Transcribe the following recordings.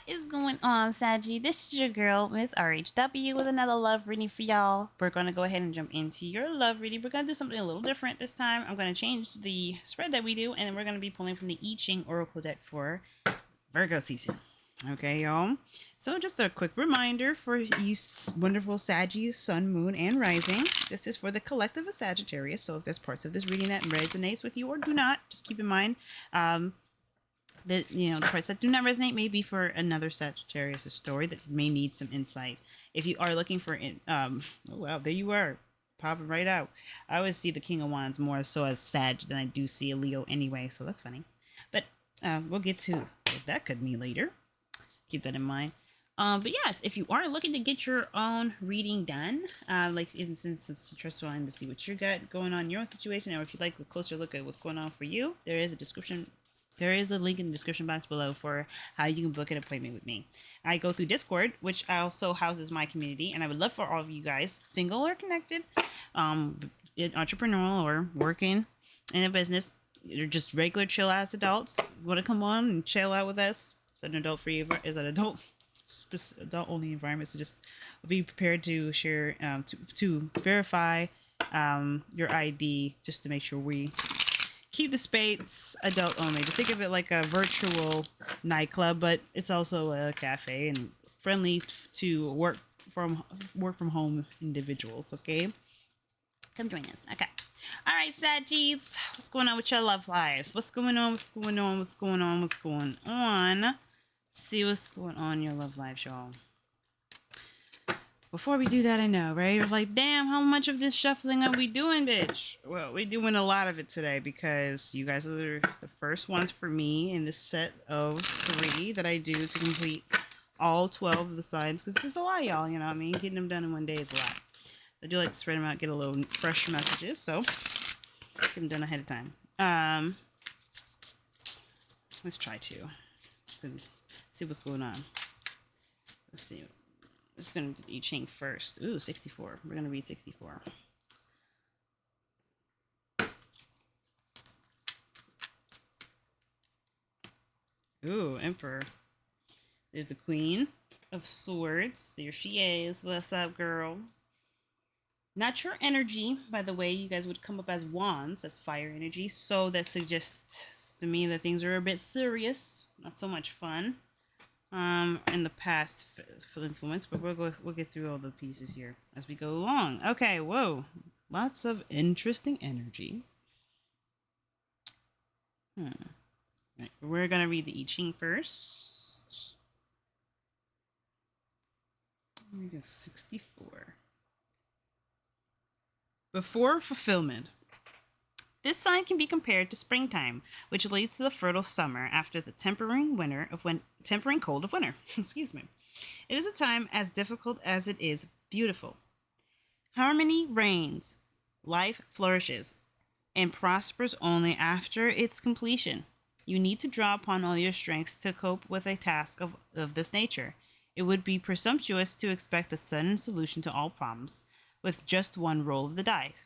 What is going on, Saggy? This is your girl, Miss RHW, with another love reading for y'all. We're going to go ahead and jump into your love reading. We're going to do something a little different this time. I'm going to change the spread that we do, and then we're going to be pulling from the I Ching Oracle deck for Virgo season. Okay, y'all. So just a quick reminder for you wonderful Saggies, Sun, Moon, and Rising. This is for the collective of Sagittarius. So if there's parts of this reading that resonates with you or do not, just keep in mind that the parts that do not resonate may be for another Sagittarius story that may need some insight. If you are looking for oh wow, there you are, popping right out. I always see the King of Wands more so as Sag than I do see a Leo anyway, so that's funny. But we'll get to what that could mean later. Keep that in mind. But yes, if you are looking to get your own reading done, like in instance of trust line to see what you got going on in your own situation, or if you'd like a closer look at what's going on for you, there is a link in the description box below for how you can book an appointment with me. I go through Discord, which also houses my community, and I would love for all of you guys, single or connected, entrepreneurial or working in a business, or just regular chill ass adults, want to come on and chill out with us. It's an adult free, is an adult only environment, so just be prepared to share, to verify your ID, just to make sure we keep the space adult only. To think of it like a virtual nightclub, but it's also a cafe and friendly to work from home individuals. Okay, come join us. Okay. All right, Saggies, what's going on with your love lives? What's going on? What's going on? What's going on? What's going on? Let's see what's going on in your love lives, y'all. Before we do that, I know, right? We're like, damn, how much of this shuffling are we doing, bitch? Well, we're doing a lot of it today because you guys are the first ones for me in this set of 3 that I do to complete all 12 of the signs, because there's a lot of y'all, you know what I mean? Getting them done in one day is a lot. I do like to spread them out, get a little fresh messages, so get them done ahead of time. Let's try to see what's going on. Let's see. I'm just going to do the I Ching first. Ooh, 64. We're going to read 64. Ooh, Emperor. There's the Queen of Swords. There she is. What's up, girl? Not your energy, by the way. You guys would come up as wands. That's fire energy. So that suggests to me that things are a bit serious. Not so much fun. In the past for influence, but we'll get through all the pieces here as we go along. Okay, whoa, lots of interesting energy. Right, we're gonna read the I Ching first. We got 64. Before fulfillment. This sign can be compared to springtime, which leads to the fertile summer after the tempering cold of winter. Excuse me. It is a time as difficult as it is beautiful. Harmony reigns, life flourishes, and prospers only after its completion. You need to draw upon all your strength to cope with a task of this nature. It would be presumptuous to expect a sudden solution to all problems with just one roll of the dice.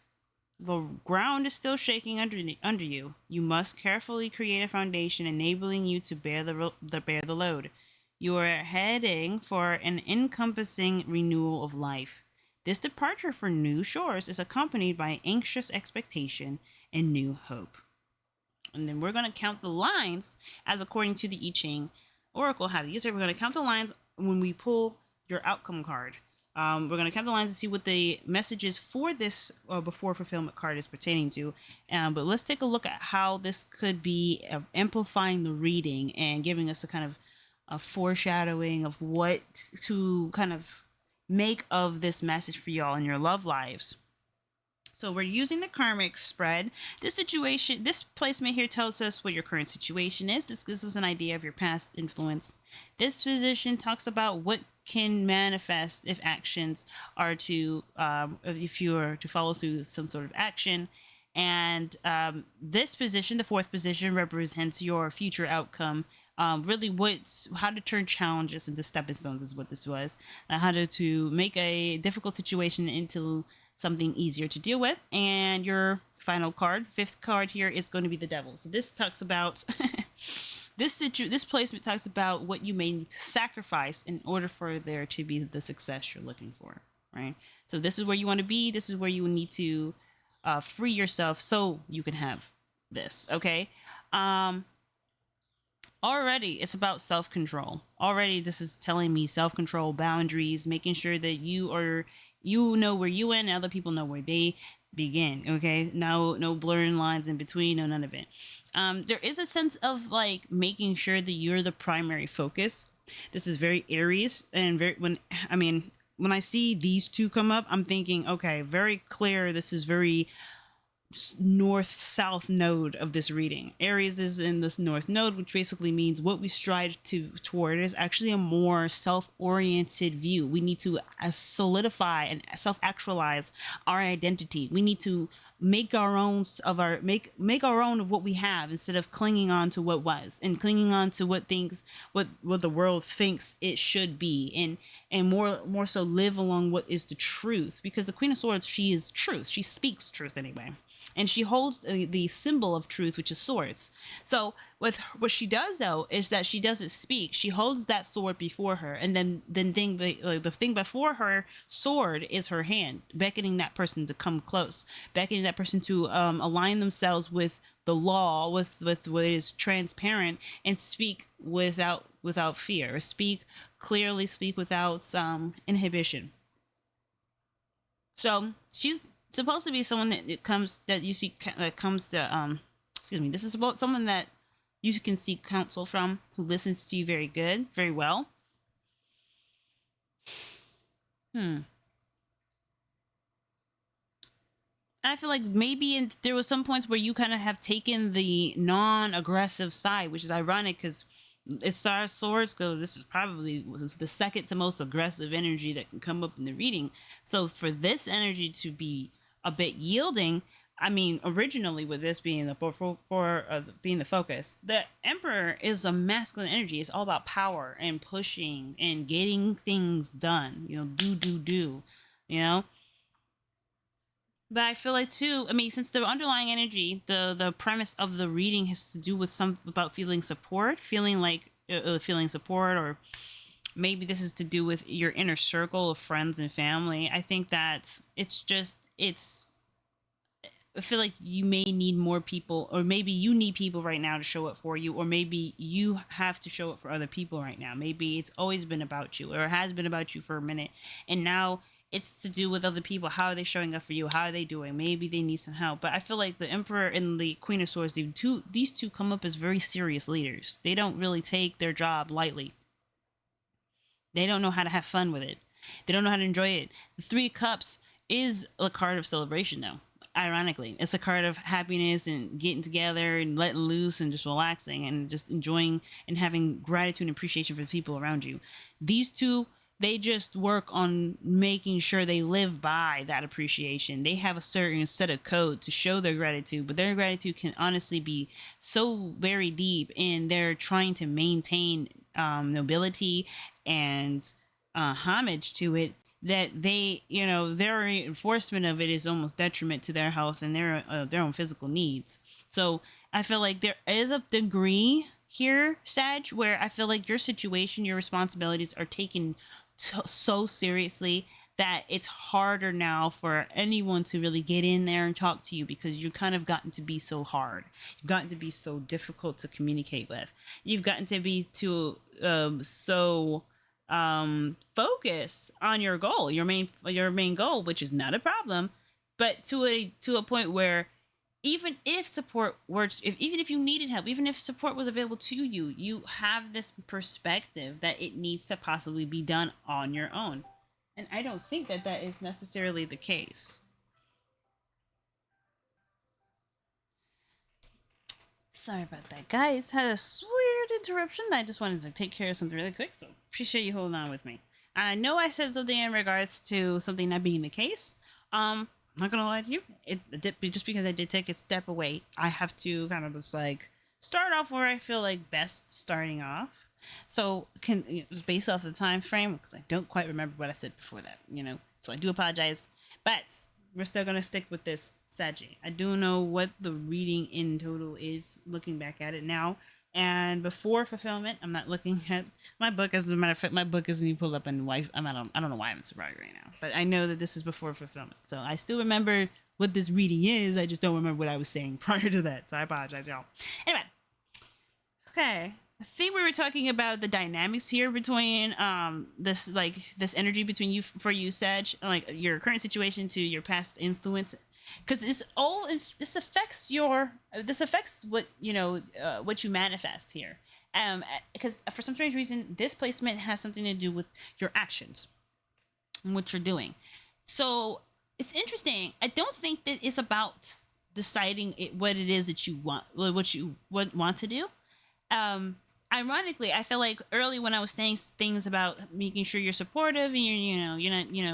The ground is still shaking under you. You must carefully create a foundation enabling you to bear the load. You are heading for an encompassing renewal of life. This departure for new shores is accompanied by anxious expectation and new hope. And then we're going to count the lines as according to the I Ching Oracle how to use it. We're going to count the lines when we pull your outcome card. We're going to count the lines and see what the messages for this before fulfillment card is pertaining to. But let's take a look at how this could be amplifying the reading and giving us a kind of a foreshadowing of what to kind of make of this message for y'all in your love lives. So we're using the karmic spread. This placement here tells us what your current situation is. This gives us an idea of your past influence. This position talks about what can manifest if actions are to, if you are to follow through some sort of action. And this position, the 4th position, represents your future outcome. Really how to turn challenges into stepping stones is what this was. How to make a difficult situation into something easier to deal with. And your final card, 5th card here, is going to be the Devil. So this talks about this placement talks about what you may need to sacrifice in order for there to be the success you're looking for, right? So this is where you want to be. This is where you need to free yourself so you can have this. Okay. Um, Already it's about self-control. Already this is telling me self-control, boundaries, making sure that you know where you end and other people know where they begin. Okay, no blurring lines in between, no none of it. There is a sense of like making sure that you're the primary focus. This is very Aries, and very when I see these two come up, I'm thinking, okay, very clear. This is very north south node of this reading. Aries is in this north node, which basically means what we strive to toward is actually a more self-oriented view. We need to solidify and self-actualize our identity. We need to make our own of our make our own of what we have, instead of clinging on to what was and clinging on to what the world thinks it should be, and more so live along what is the truth, because the Queen of Swords, she is truth. She speaks truth anyway, and she holds the symbol of truth, which is swords. So with what she does though is that she doesn't speak. She holds that sword before her, and then the thing before her sword is her hand, beckoning that person to come close, beckoning that person to align themselves with the law, with what is transparent, and speak without fear, or speak clearly, speak without inhibition. So she's supposed to be someone that you see that comes to excuse me. This is about someone that you can seek counsel from, who listens to you very well. I feel like maybe there was some points where you kind of have taken the non-aggressive side, which is ironic because as far as swords go, this is probably the second to most aggressive energy that can come up in the reading. So for this energy to be a bit yielding, I mean, originally with this being being the focus, the Emperor is a masculine energy. It's all about power and pushing and getting things done. You know, do. You know. But I feel like too, I mean, since the underlying energy, the premise of the reading has to do with some about feeling support, feeling support, or maybe this is to do with your inner circle of friends and family. I think that it's I feel like you may need more people, or maybe you need people right now to show up for you, or maybe you have to show up for other people right now. Maybe it's always been about you, or it has been about you for a minute, and now it's to do with other people. How are they showing up for you? How are they doing? Maybe they need some help. But I feel like the Emperor and the Queen of Swords, these two come up as very serious leaders. They don't really take their job lightly. They don't know how to have fun with it. They don't know how to enjoy it. The Three of Cups is a card of celebration, though. Ironically, it's a card of happiness and getting together and letting loose and just relaxing and just enjoying and having gratitude and appreciation for the people around you. These two, they just work on making sure they live by that appreciation. They have a certain set of code to show their gratitude, but their gratitude can honestly be so very deep, and they're trying to maintain nobility and homage to it, that their enforcement of it is almost detriment to their health and their own physical needs. So I feel like there is a degree here, Sag, where I feel like your situation, your responsibilities are taken so seriously that it's harder now for anyone to really get in there and talk to you, because you've kind of gotten to be so hard. You've gotten to be so difficult to communicate with. You've gotten to be so focused on your goal, your main goal, which is not a problem, but to a point where even if support were even if you needed help, even if support was available to you, you have this perspective that it needs to possibly be done on your own, and I don't think that is necessarily the case. Sorry about that, guys. Had a weird interruption. I just wanted to take care of something really quick, so appreciate you holding on with me. I know I said something in regards to something not being the case. I'm not gonna lie to you. Just because I did take a step away, I have to kind of just like start off where I feel like best starting off. So based off the time frame, because I don't quite remember what I said before that. So I do apologize, but we're still gonna stick with this Saggy. I do know what the reading in total is, looking back at it now, And before fulfillment, I'm not looking at my book. As a matter of fact, my book isn't even pulled up in wife. I don't know why I'm surprised right now, but I know that this is before fulfillment. So I still remember what this reading is. I just don't remember what I was saying prior to that. So I apologize, y'all. Anyway, okay. I think we were talking about the dynamics here between this energy between you for you, Sag, like your current situation to your past influence, because this affects what what you manifest here. Because for some strange reason, this placement has something to do with your actions and what you're doing. So it's interesting. I don't think that it's about deciding what it is that you want, what you want to do. um Ironically, I feel like early when I was saying things about making sure you're supportive and you're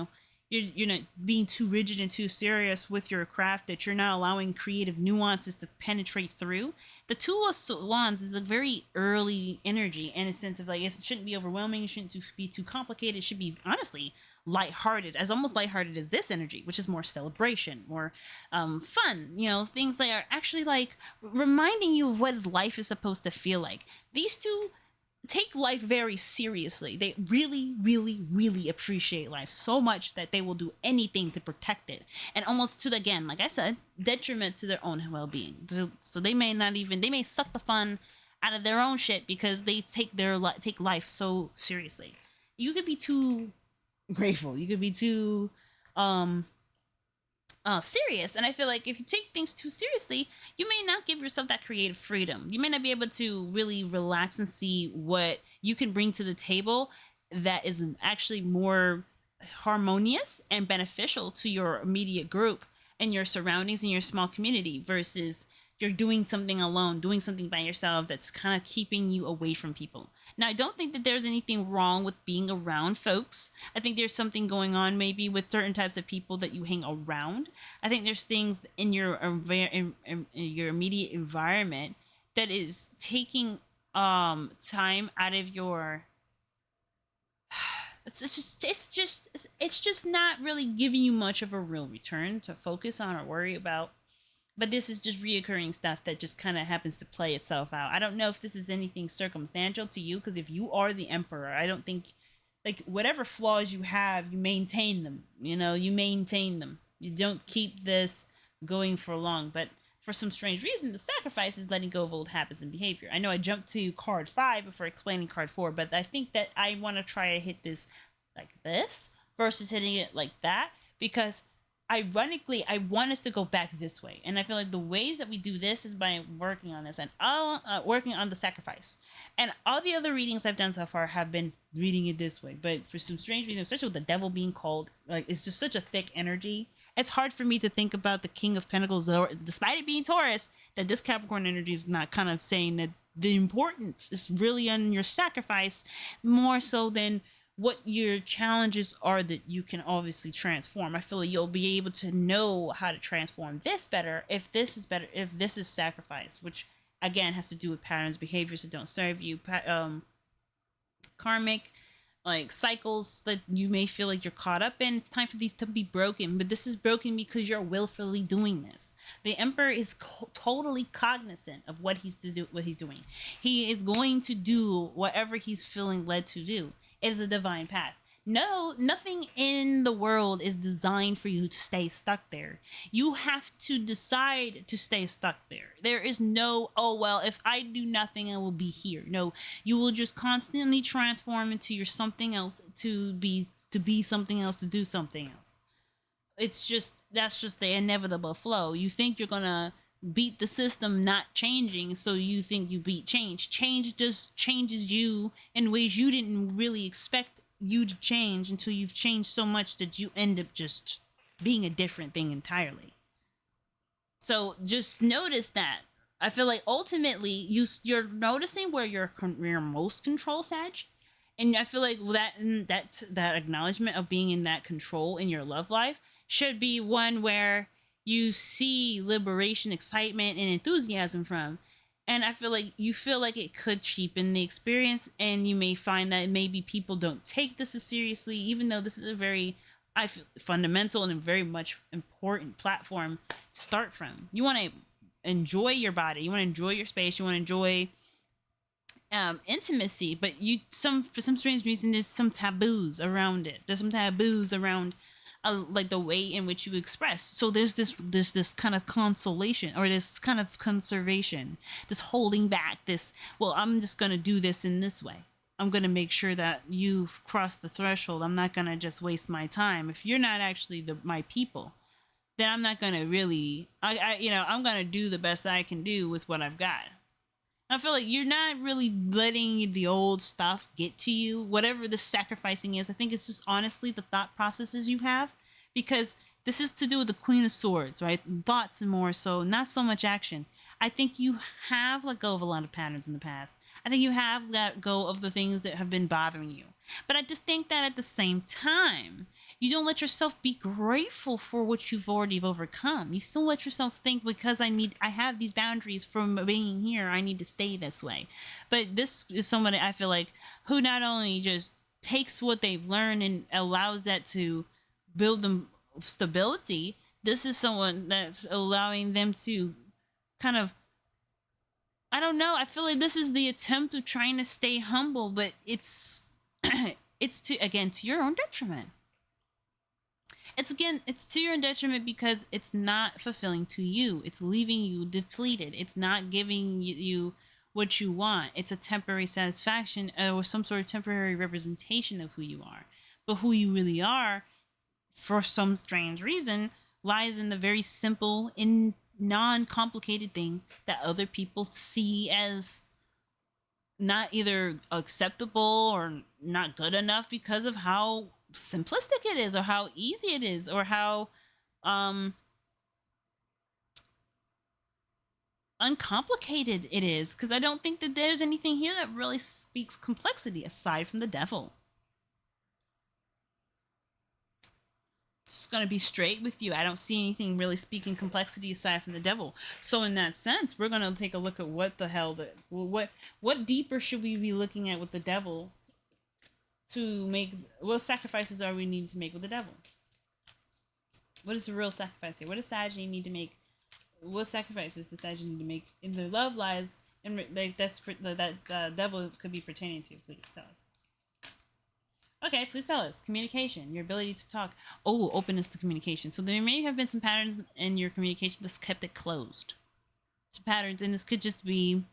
not being too rigid and too serious with your craft, that you're not allowing creative nuances to penetrate through. The Two of Wands is a very early energy in a sense of like, it shouldn't be overwhelming, it shouldn't be too complicated, it should be honestly lighthearted, as almost lighthearted as this energy, which is more celebration, more fun, things that are actually like reminding you of what life is supposed to feel like. These two take life very seriously. They really, really, really appreciate life so much that they will do anything to protect it, and almost to the, again, like I said, detriment to their own well-being. So they may suck the fun out of their own shit because they take life so seriously. You could be too grateful. You could be too um serious. And I feel like if you take things too seriously, you may not give yourself that creative freedom. You may not be able to really relax and see what you can bring to the table that is actually more harmonious and beneficial to your immediate group and your surroundings and your small community, versus you're doing something alone, doing something by yourself that's kind of keeping you away from people. Now, I don't think that there's anything wrong with being around folks. I think there's something going on maybe with certain types of people that you hang around. I think there's things in your immediate environment that is taking time out of your it's just not really giving you much of a real return to focus on or worry about. But this is just reoccurring stuff that just kind of happens to play itself out. I don't know if this is anything circumstantial to you, because if you are the emperor, I don't think, like, whatever flaws you have, you maintain them. You maintain them. You don't keep this going for long. But for some strange reason, the sacrifice is letting go of old habits and behavior. I know I jumped to card 5 before explaining card 4, but I think that I want to try to hit this like this versus hitting it like that, because ironically, I want us to go back this way. And I feel like the ways that we do this is by working on this and working on the sacrifice. And all the other readings I've done so far have been reading it this way. But for some strange reason, especially with the devil being called, like, it's just such a thick energy. It's hard for me to think about the King of Pentacles, or despite it being Taurus, that this Capricorn energy is not kind of saying that the importance is really on your sacrifice more so than what your challenges are that you can obviously transform. I feel like you'll be able to know how to transform this better if this is sacrifice, which again has to do with patterns, behaviors that don't serve you, karmic, like, cycles that you may feel like you're caught up in. It's time for these to be broken, but this is broken because you're willfully doing this. The emperor is totally cognizant of what he's doing. He is going to do whatever he's feeling led to do. It is a divine path. No, nothing in the world is designed for you to stay stuck there. You have to decide to stay stuck there. There is no, oh, well, if I do nothing, I will be here. No, you will just constantly transform into your something else to be something else, to do something else. That's just the inevitable flow. You think you're going to beat the system not changing, so you think you beat change. Change just changes you in ways you didn't really expect you to change, until you've changed so much that you end up just being a different thing entirely. So just notice that. I feel like ultimately you're noticing where you're most control, Sag. And I feel like that acknowledgement of being in that control in your love life should be one where you see liberation, excitement, and enthusiasm from. And I feel like it could cheapen the experience, and you may find that maybe people don't take this as seriously, even though this is a very, I feel, fundamental and a very much important platform to start from. You want to enjoy your body, you want to enjoy your space, you want to enjoy intimacy, but for some strange reason there's some taboos around it. There's some taboos around like the way in which you express. So there's this kind of consolation, or this kind of conservation, this holding back, this, well, I'm just going to do this in this way. I'm going to make sure that you've crossed the threshold. I'm not going to just waste my time. If you're not actually my people, then I'm not going to really, I'm going to do the best I can do with what I've got. I feel like you're not really letting the old stuff get to you, whatever the sacrificing is. I think it's just honestly the thought processes you have, because this is to do with the Queen of Swords, right? Thoughts and more so, not so much action. I think you have let go of a lot of patterns in the past. I think you have let go of the things that have been bothering you. But I just think that at the same time, you don't let yourself be grateful for what you've already overcome. You still let yourself think, because I have these boundaries from being here, I need to stay this way. But this is somebody, I feel like, who not only just takes what they've learned and allows that to build them stability. This is someone that's allowing them to kind of, I don't know, I feel like this is the attempt of trying to stay humble, but it's it's to your own detriment. It's to your own detriment, because it's not fulfilling to you. It's leaving you depleted. It's not giving you what you want. It's a temporary satisfaction, or some sort of temporary representation of who you are. But who you really are, for some strange reason, lies in the very simple and non-complicated thing that other people see as not either acceptable or not good enough, because of how simplistic it is, or how easy it is, or how uncomplicated it is. Because I don't think that there's anything here that really speaks complexity aside from the devil. Just gonna be straight with you. I don't see anything really speaking complexity aside from the devil. So in that sense, we're gonna take a look at what the hell what deeper should we be looking at with the devil, to make what sacrifices are we needing to make with the devil? What is the real sacrifice here? What does Sagittarius need to make? What sacrifices does Sagittarius need to make in their love lives? And like that the devil could be pertaining to. Please tell us. Okay, please tell us. Communication, your ability to talk. Oh, openness to communication. So there may have been some patterns in your communication that's kept it closed. Some patterns, and this could just be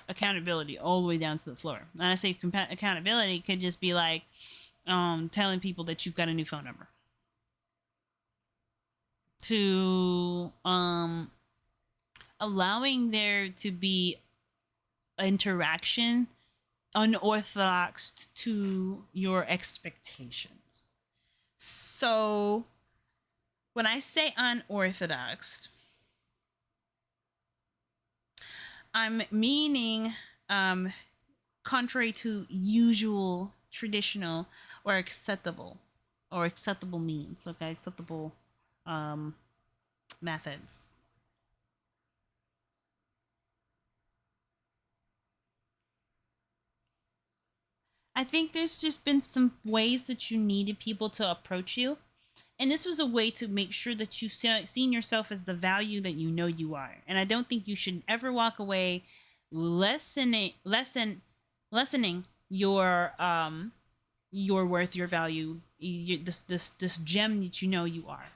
accountability all the way down to the floor. When I say accountability, it could just be like telling people that you've got a new phone number. To allowing there to be interaction unorthodox to your expectations. So when I say unorthodox, I'm meaning contrary to usual, traditional, or acceptable means. Okay, acceptable methods. I think there's just been some ways that you needed people to approach you. And this was a way to make sure that you seen yourself as the value that you know you are. And I don't think you should ever walk away lessening your worth, your value, this gem that you know you are.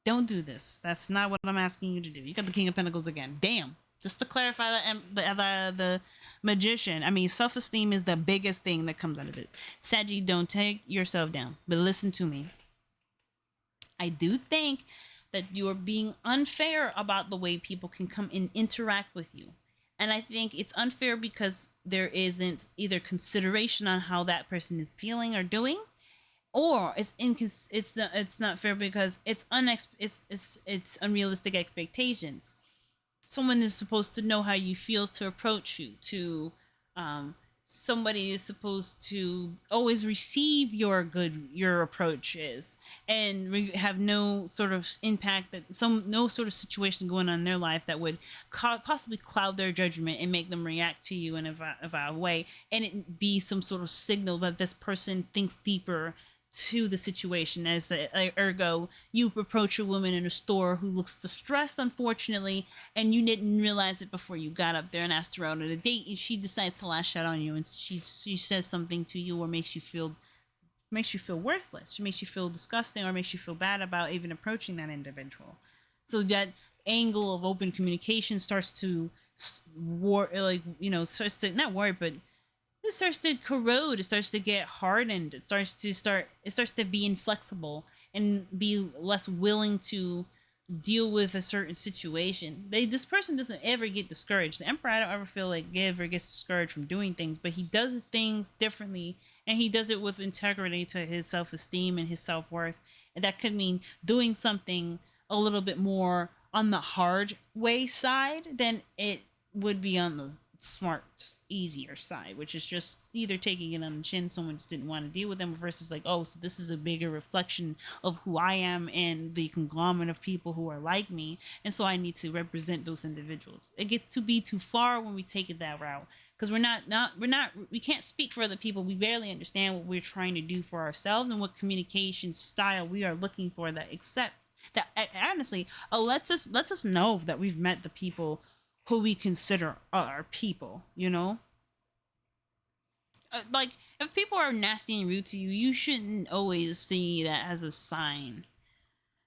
Don't do this. That's not what I'm asking you to do. You got the King of Pentacles again. Damn. Just to clarify that, the Magician. I mean, self-esteem is the biggest thing that comes out of it. Saggy, don't take yourself down. But listen to me. I do think that you're being unfair about the way people can come and interact with you. And I think it's unfair because there isn't either consideration on how that person is feeling or doing, or it's not fair because it's unrealistic expectations. Someone is supposed to know how you feel to approach you. Somebody is supposed to always receive your approaches and have no sort of impact no sort of situation going on in their life that would possibly cloud their judgment and make them react to you in a way, and it be some sort of signal that this person thinks deeper to the situation. Ergo, you approach a woman in a store who looks distressed, unfortunately, and you didn't realize it before you got up there and asked her out on a date, and she decides to lash out on you, and she says something to you or makes you feel worthless. She makes you feel disgusting or makes you feel bad about even approaching that individual. So that angle of open communication starts to starts to not worry, but it starts to corrode. It starts to get hardened. It starts to be inflexible and be less willing to deal with a certain situation. This person doesn't ever get discouraged. The Emperor, I don't ever feel like ever gets discouraged from doing things, but he does things differently, and he does it with integrity to his self-esteem and his self-worth. And that could mean doing something a little bit more on the hard way side than it would be on the smart, easier side, which is just either taking it on the chin, someone just didn't want to deal with them, versus like, oh, so this is a bigger reflection of who I am and the conglomerate of people who are like me, and so I need to represent those individuals. It gets to be too far when we take it that route, because we can't speak for other people. We barely understand what we're trying to do for ourselves and what communication style we are looking for that accept that honestly lets us know that we've met the people who we consider our people, like, if people are nasty and rude to you, you shouldn't always see that as a sign,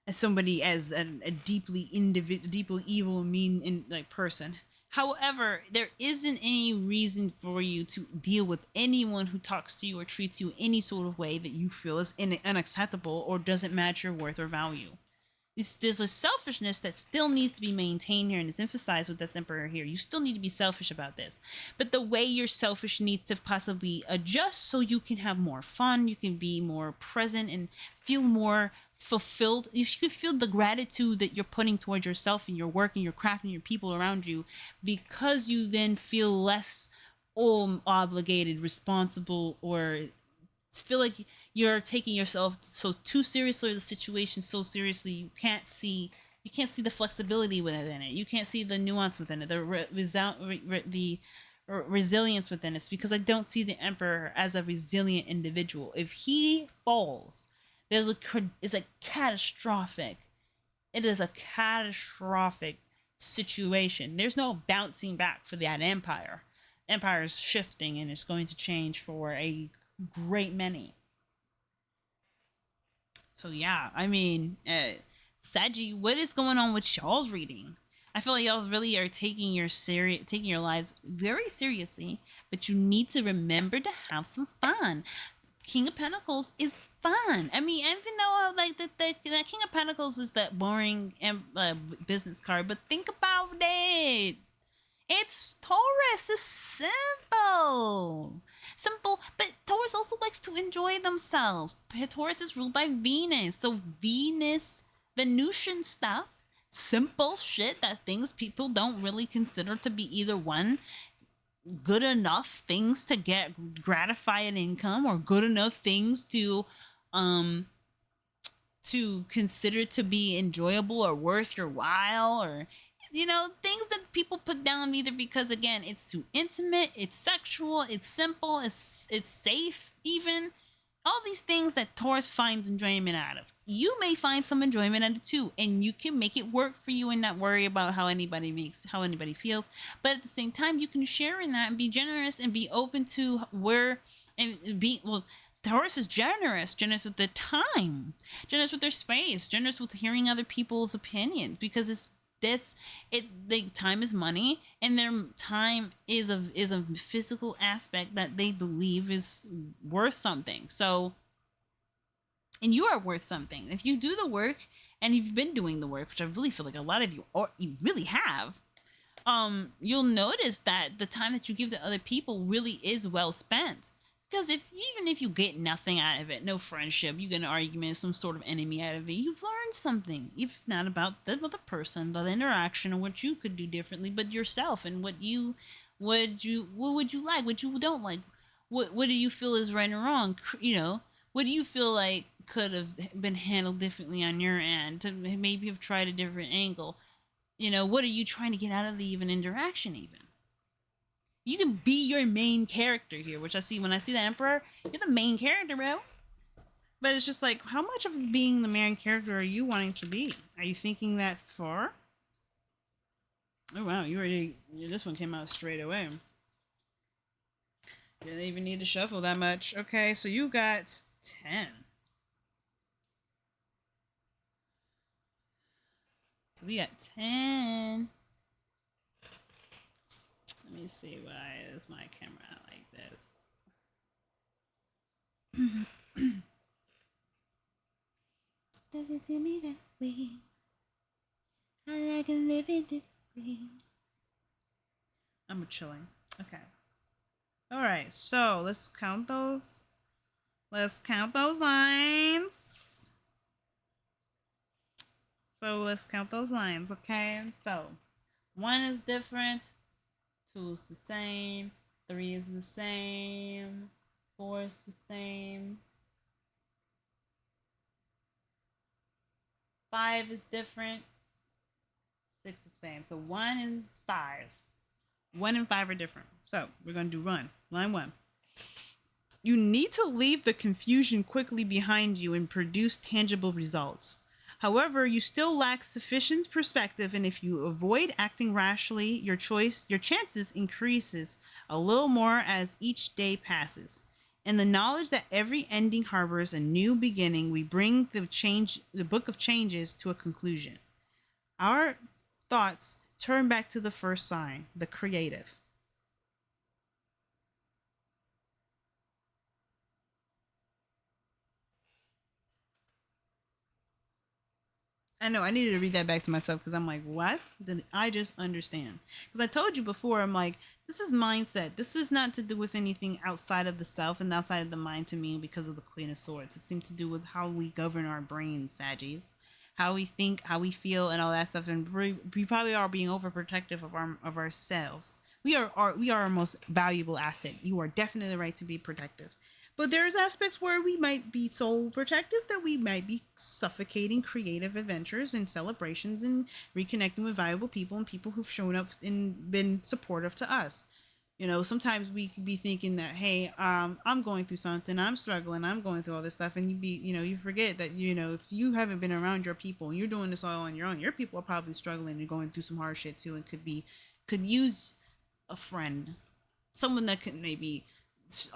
as somebody as a deeply evil and mean person. However, there isn't any reason for you to deal with anyone who talks to you or treats you any sort of way that you feel is unacceptable or doesn't match your worth or value. There's a selfishness that still needs to be maintained here and is emphasized with this Emperor here. You still need to be selfish about this. But the way you're selfish needs to possibly adjust so you can have more fun, you can be more present and feel more fulfilled. You can feel the gratitude that you're putting towards yourself and your work and your craft and your people around you, because you then feel less obligated, responsible, or feel like you're taking yourself so too seriously, the situation so seriously, you can't see the flexibility within it. You can't see the nuance within it, the resilience within it. Because I don't see the Emperor as a resilient individual. If he falls, it's a catastrophic. It is a catastrophic situation. There's no bouncing back for that empire. Empire is shifting and it's going to change for a great many. So yeah, I mean, Saggy, what is going on with y'all's reading? I feel like y'all really are taking your lives very seriously, but you need to remember to have some fun. King of Pentacles is fun. I mean, even though like the King of Pentacles is that boring business card, but think about it. It's Taurus. It's simple. Simple, but Taurus also likes to enjoy themselves. Taurus is ruled by Venus. So Venusian stuff, simple shit that things people don't really consider to be either one, good enough things to get gratify an income, or good enough things to consider to be enjoyable or worth your while, or things that people put down either because, again, it's too intimate, it's sexual, it's simple, it's safe, even. All these things that Taurus finds enjoyment out of. You may find some enjoyment out of it too, and you can make it work for you and not worry about how anybody feels. But at the same time, you can share in that and be generous and be open to Taurus is generous with their time, generous with their space, generous with hearing other people's opinions, because time is money, and their time is a physical aspect that they believe is worth something. So, and you are worth something if you do the work, and you've been doing the work, which I really feel like a lot of you really have. You'll notice that the time that you give to other people really is well spent. Because even if you get nothing out of it, no friendship, you get an argument, some sort of enemy out of it, you've learned something. If not about the other person, the interaction, and what you could do differently, but yourself, and what would you like, what you don't like, what do you feel is right or wrong, what do you feel like could have been handled differently on your end, to maybe have tried a different angle, what are you trying to get out of the interaction even? You can be your main character here, which I see when I see the Emperor. You're the main character, bro. But it's just like, how much of being the main character are you wanting to be? Are you thinking that far? Oh wow, you already, this one came out straight away. Didn't even need to shuffle that much. Okay, so you got 10. So we got 10. Let me see, why is my camera like this? Does it do me that way? How I can live it this way? I'm chilling. Okay. All right, so let's count those. Let's count those lines. So let's count those lines, okay? So 1 is different, 2 is the same, 3 is the same, 4 is the same, 5 is different, 6 is the same. So 1 and 5. 1 and 5 are different. So we're going to do line 1. You need to leave the confusion quickly behind you and produce tangible results. However, you still lack sufficient perspective, and if you avoid acting rashly, your chances increases a little more as each day passes. In the knowledge that every ending harbors a new beginning, we bring the book of changes to a conclusion. Our thoughts turn back to the first sign, the creative. I know I needed to read that back to myself because I'm like, what? Did I just understand? Because I told you before, I'm like, this is mindset. This is not to do with anything outside of the self and outside of the mind to me because of the Queen of Swords. It seems to do with how we govern our brains, Saggies, how we think, how we feel, and all that stuff. And we probably are being overprotective of ourselves. We are our most valuable asset. You are definitely right to be protective. But there's aspects where we might be so protective that we might be suffocating creative adventures and celebrations and reconnecting with valuable people and people who've shown up and been supportive to us. You know, sometimes we could be thinking that, hey, I'm going through something, I'm struggling, I'm going through all this stuff, and you forget that, if you haven't been around your people and you're doing this all on your own, your people are probably struggling and going through some hard shit too, and could use a friend, someone that could maybe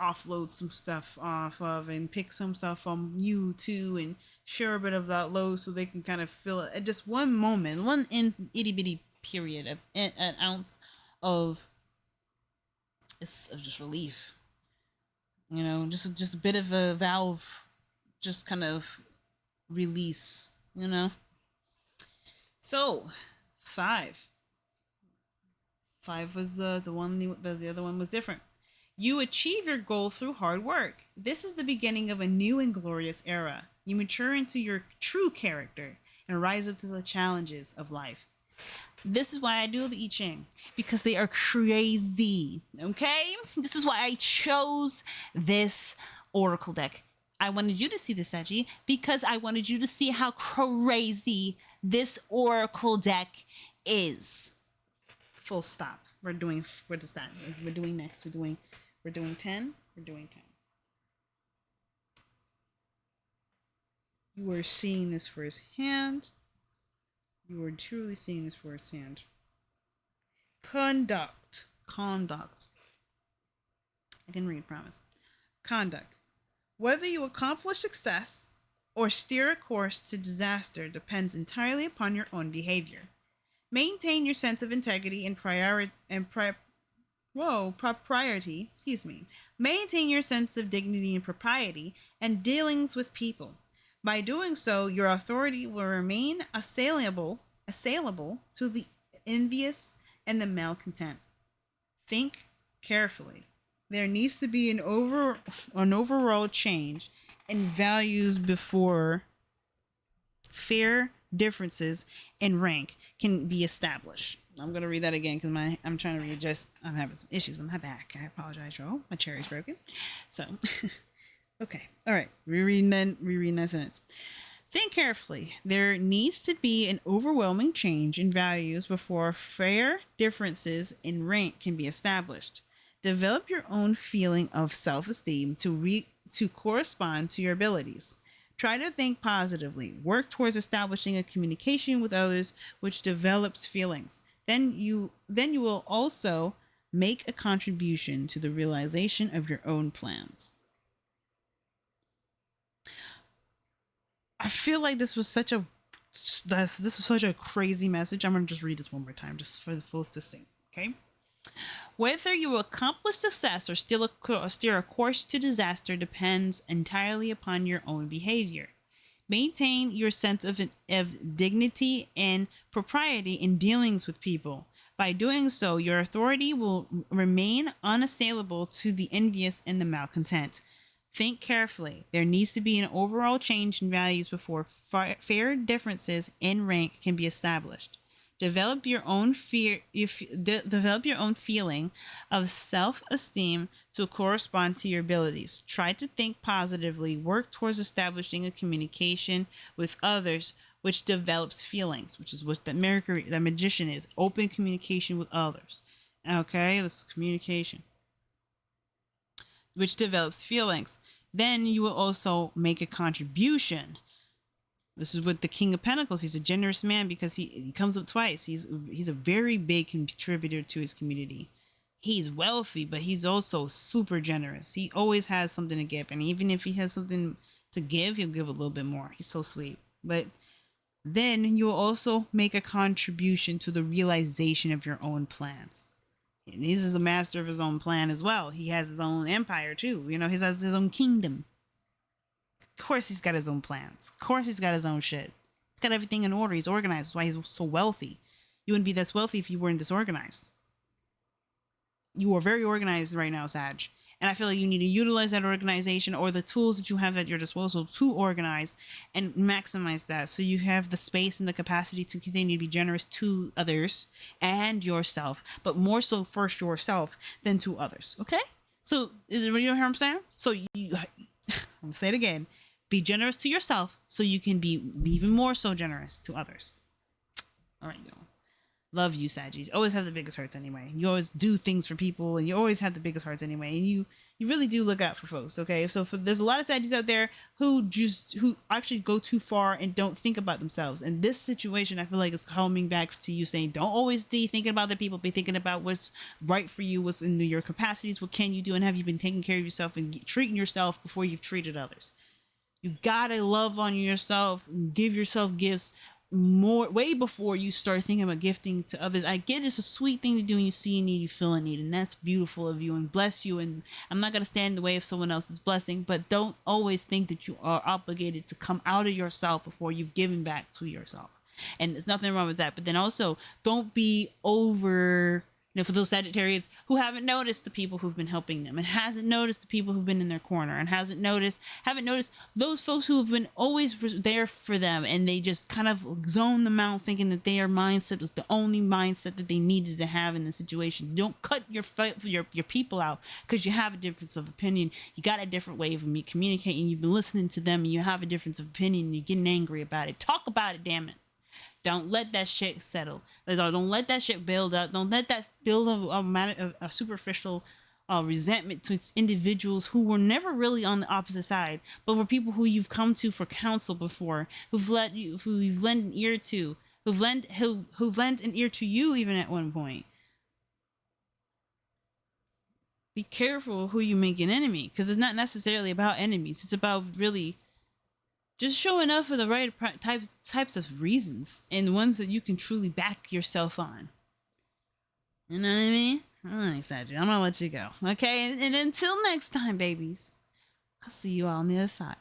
offload some stuff off of and pick some stuff from you too and share a bit of that load so they can kind of feel it at just one moment, one itty bitty period of an ounce of just relief, just a bit of a valve, just kind of release. So 5 was the one, the other one was different. You achieve your goal through hard work. This is the beginning of a new and glorious era. You mature into your true character and rise up to the challenges of life. This is why I do the I Ching, because they are crazy. Okay? This is why I chose this oracle deck. I wanted you to see this, Seji, because I wanted you to see how crazy this oracle deck is. Full stop. We're doing next. We're doing 10. We're doing 10. You are seeing this firsthand. You are truly seeing this firsthand. Conduct. I can read, promise. Conduct. Whether you accomplish success or steer a course to disaster depends entirely upon your own behavior. Maintain your sense of integrity and propriety. Maintain your sense of dignity and propriety and dealings with people. By doing so, your authority will remain assailable to the envious and the malcontent. Think carefully. There needs to be an overall change in values before fair differences in rank can be established. I'm going to read that again because I'm trying to readjust. I'm having some issues with my back. I apologize, y'all. My chair is broken. So, okay. All right. Rereading that sentence. Think carefully. There needs to be an overwhelming change in values before fair differences in rank can be established. Develop your own feeling of self-esteem to correspond to your abilities. Try to think positively. Work towards establishing a communication with others which develops feelings. Then you will also make a contribution to the realization of your own plans. I feel like this is such a crazy message. I'm gonna just read this one more time, just for the fullest to sing. Okay. Whether you will accomplish success or steer a course to disaster depends entirely upon your own behavior. Maintain your sense of dignity and propriety in dealings with people. By doing so, your authority will remain unassailable to the envious and the malcontent. Think carefully. There needs to be an overall change in values before fair differences in rank can be established. Develop your own develop your own feeling of self-esteem to correspond to your abilities. Try to think positively. Work towards establishing a communication with others which develops feelings, which is what the magician is. Open communication with others. Okay, this is communication, which develops feelings. Then you will also make a contribution. This is with the King of Pentacles. He's a generous man because he comes up twice. He's a very big contributor to his community. He's wealthy, but he's also super generous. He always has something to give, and even if he has something to give, he'll give a little bit more. He's so sweet. But then you'll also make a contribution to the realization of your own plans. And he is a master of his own plan as well. He has his own empire too. He has his own kingdom. Of course he's got his own plans. Of course he's got his own shit. He's got everything in order. He's organized. That's why he's so wealthy. You wouldn't be this wealthy if you weren't disorganized. You are very organized right now, Sag. And I feel like you need to utilize that organization or the tools that you have at your disposal to organize and maximize that, so you have the space and the capacity to continue to be generous to others and yourself, but more so first yourself than to others. Okay? So, you know what I'm saying? So, I'm going to say it again. Be generous to yourself so you can be even more so generous to others. All right, y'all. Love you, Saggies. Always have the biggest hearts anyway. You always do things for people, and you always have the biggest hearts anyway. And you really do look out for folks, okay? So there's a lot of Saggies out there who actually go too far and don't think about themselves. And this situation, I feel like, is coming back to you saying, don't always be thinking about the people. Be thinking about what's right for you, what's in your capacities, what can you do, and have you been taking care of yourself and treating yourself before you've treated others. You gotta love on yourself and give yourself gifts way before you start thinking about gifting to others. I get it's a sweet thing to do, and you see a need, you feel a need, and that's beautiful of you, and bless you. And I'm not going to stand in the way of someone else's blessing, but don't always think that you are obligated to come out of yourself before you've given back to yourself. And there's nothing wrong with that. But then also, don't be over, for those Sagittarians who haven't noticed the people who've been helping them, and hasn't noticed the people who've been in their corner, and haven't noticed those folks who have been always there for them, and they just kind of zone them out thinking that their mindset is the only mindset that they needed to have in the situation. Don't cut your people out because you have a difference of opinion. You got a different way of communicating. You've been listening to them, and you have a difference of opinion, and you're getting angry about it. Talk about it, damn it. Don't let that shit settle. Don't let that shit build up. Don't let that build a superficial resentment to individuals who were never really on the opposite side, but were people who you've come to for counsel before, who you've lent an ear to, who've lent an ear to you even at one point. Be careful who you make an enemy, because it's not necessarily about enemies. It's about really just showing up for the right types of reasons, and ones that you can truly back yourself on. You know what I mean? All right, Sagittarius, I'm gonna let you go. Okay, and until next time, babies, I'll see you all on the other side.